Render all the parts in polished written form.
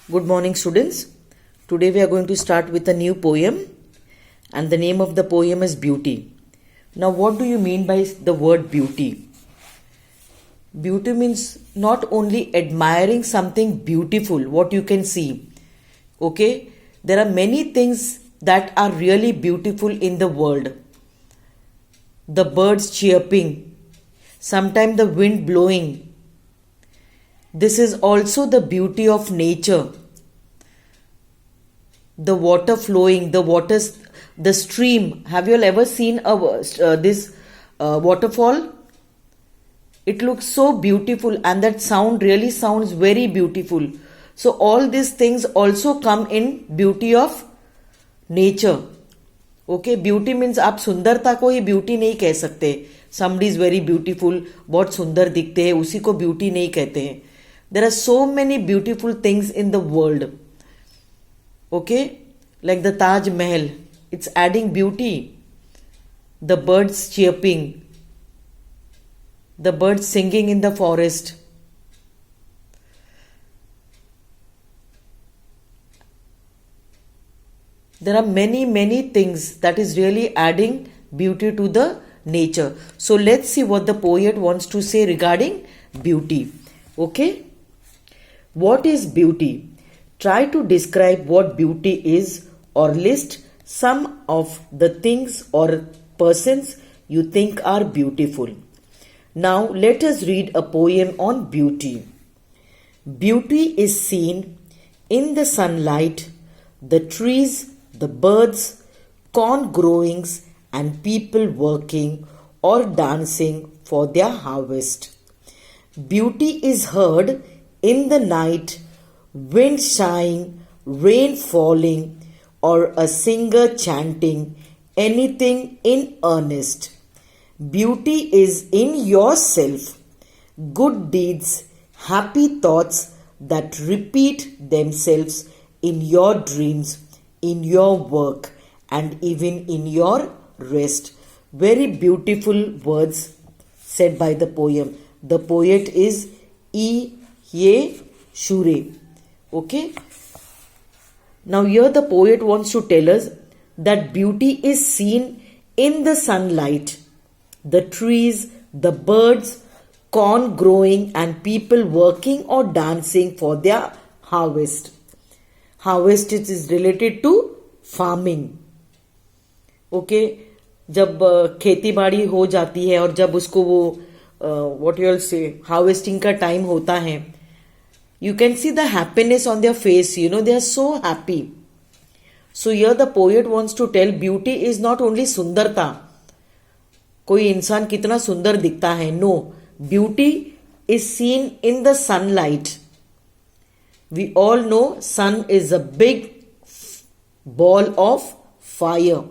Good morning, students. Today we are going to start with a new poem, and the name of the poem is Beauty. Now, what do you mean by the word beauty? Beauty means not only admiring something beautiful, what you can see. Okay? There are many things that are really beautiful in the world. The birds chirping, sometimes the wind blowing. This is also the beauty of nature. The water flowing, the stream. Have you all ever seen this waterfall? It looks so beautiful, and that sound really sounds very beautiful. So all these things also come in beauty of nature. Okay, beauty means आप सुंदरता को ही beauty नहीं कह सकते. Somebody is very beautiful, बहुत सुंदर दिखते हैं, उसी को ब्यूटी नहीं कहते हैं. There are so many beautiful things in the world. Okay, like the Taj Mahal, it's adding beauty. The birds chirping, the birds singing in the forest. There are many things that is really adding beauty to the nature. So let's see what the poet wants to say regarding beauty. Okay, what is beauty? Try to describe what beauty is or list some of the things or persons you think are beautiful. Now let us read a poem on beauty. Beauty is seen in the sunlight, the trees, the birds, corn growings, and people working or dancing for their harvest. Beauty is heard in the night, wind sighing, rain falling, or a singer chanting anything in earnest. Beauty is in yourself, good deeds, happy thoughts that repeat themselves in your dreams, in your work, and even in your rest. Very beautiful words said by the poem. The poet is E. Ye Shure. Okay. Now here the poet wants to tell us that beauty is seen in the sunlight, the trees, the birds, corn growing, and people working or dancing for their harvest. Harvest is related to farming. Okay, जब खेती बाड़ी हो जाती है और जब उसको वो what you all say harvesting का time होता है, you can see the happiness on their face. You know, they are so happy. So here the poet wants to tell beauty is not only सुंदरता, कोई इंसान कितना सुंदर दिखता है. No, beauty is seen in the sunlight. We all know sun is a big ball of fire.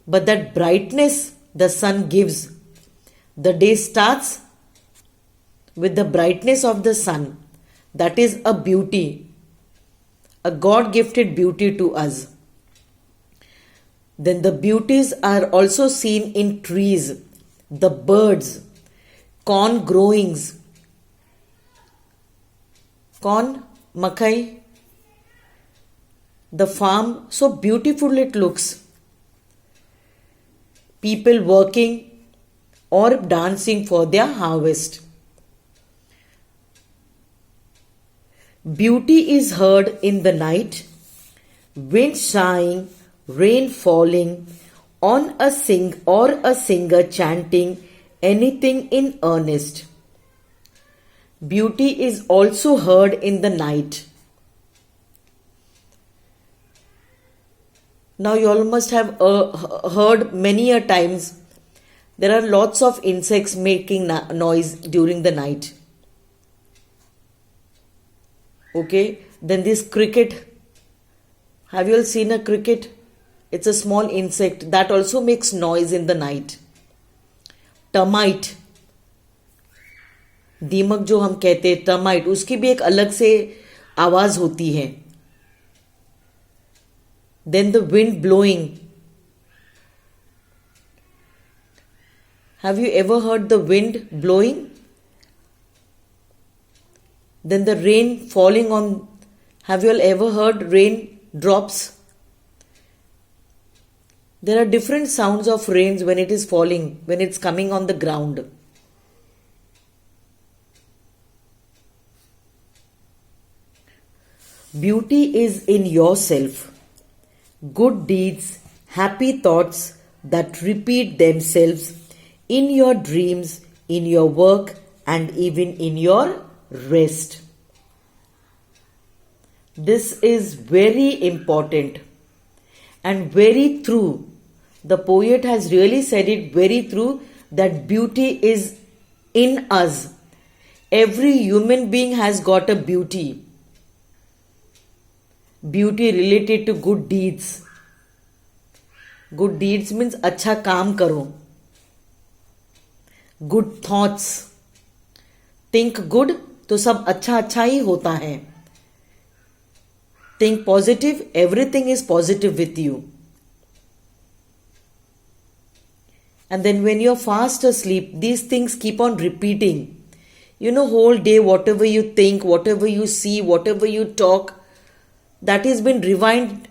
But that brightness the sun gives, the day starts with the brightness of the sun. That is a beauty, a God-gifted beauty to us. Then the beauties are also seen in trees, the birds, corn growings, corn, makai, the farm, so beautiful it looks. People working or dancing for their harvest. Beauty is heard in the night, wind sighing, rain falling, on a singer chanting anything in earnest. Beauty is also heard in the night. Now you all must have heard many a times there are lots of insects making noise during the night. Okay, then this cricket. Have you all seen a cricket? It's a small insect that also makes noise in the night. Termite, दीमक जो हम कहते हैं termite, उसकी भी एक अलग से आवाज होती है. Then the wind blowing. Have you ever heard the wind blowing? Then the rain falling on, have you all ever heard rain drops? There are different sounds of rains when it is falling, when it's coming on the ground. Beauty is in yourself. Good deeds, happy thoughts that repeat themselves in your dreams, in your work, and even in your rest. This is very important and very true. The poet has really said it very true that beauty is in us. Every human being has got a beauty. Beauty related to good deeds. Good deeds means अच्छा काम करो. Good thoughts. Think good तो सब अच्छा अच्छा ही होता है. Think positive, everything is positive with you. And then when you're fast asleep, these things keep on repeating. You know, whole day, whatever you think, whatever you see, whatever you talk, that has been rewind.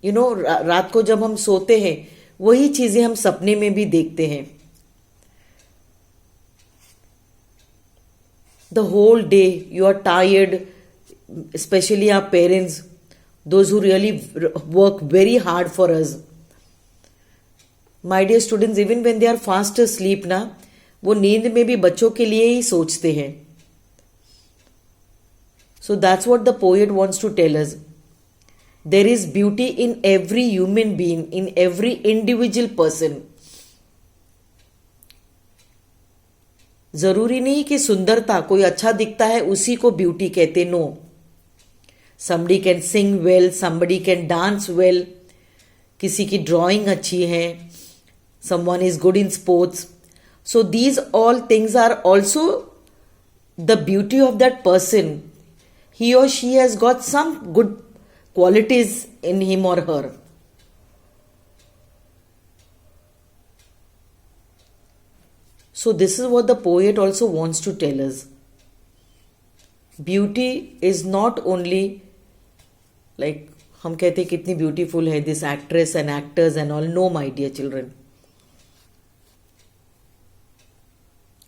You know, रात को जब हम सोते हैं, वही चीजें हम सपने में भी देखते हैं. The whole day you are tired, especially our parents, those who really work very hard for us. My dear students, even when they are fast asleep ना, वो नींद में भी बच्चों के लिए ही सोचते हैं. So that's what the poet wants to tell us. There is beauty in every human being, in every individual person. जरूरी नहीं कि सुंदरता, कोई अच्छा दिखता है उसी को ब्यूटी कहते. No. Somebody can sing well, somebody can dance well, किसी की ड्राइंग अच्छी है, someone is good in sports. So these all things are also the beauty of that person. He or she has got some good qualities in him or her. So this is what the poet also wants to tell us. Beauty is not only like हम कहते कितनी beautiful है this actress and actors and all. No, my dear children.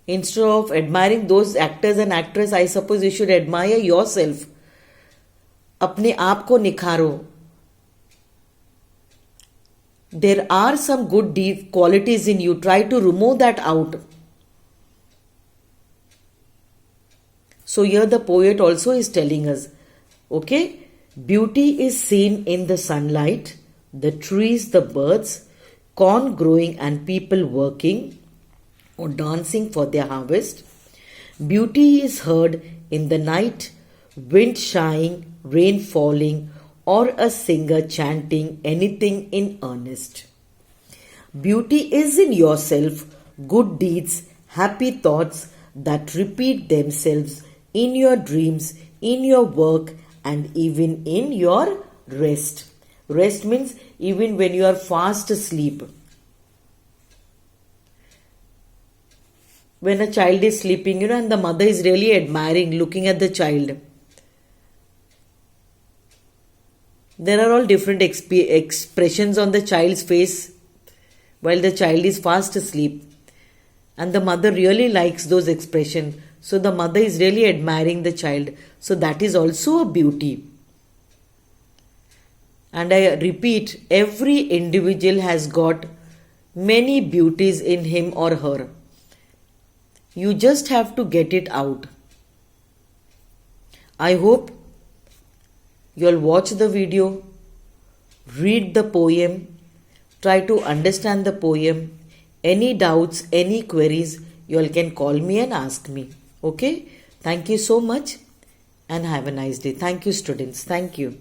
Instead of admiring those actors and actresses, I suppose you should admire yourself. अपने आप को निखारो. There are some good qualities in you. Try to remove that out. So here the poet also is telling us, okay, beauty is seen in the sunlight, the trees, the birds, corn growing and people working or dancing for their harvest. Beauty is heard in the night, wind sighing, rain falling, or a singer chanting anything in earnest. Beauty is in yourself, good deeds, happy thoughts that repeat themselves in your dreams, in your work, and even in your rest. Rest means even when you are fast asleep. When a child is sleeping, and the mother is really admiring, looking at the child. There are all different expressions on the child's face while the child is fast asleep. And the mother really likes those expressions. So the mother is really admiring the child. So that is also a beauty. And I repeat, every individual has got many beauties in him or her. You just have to get it out. I hope you'll watch the video, read the poem, try to understand the poem. Any doubts, any queries, you all can call me and ask me. Okay? Thank you so much and have a nice day. Thank you, students. Thank you.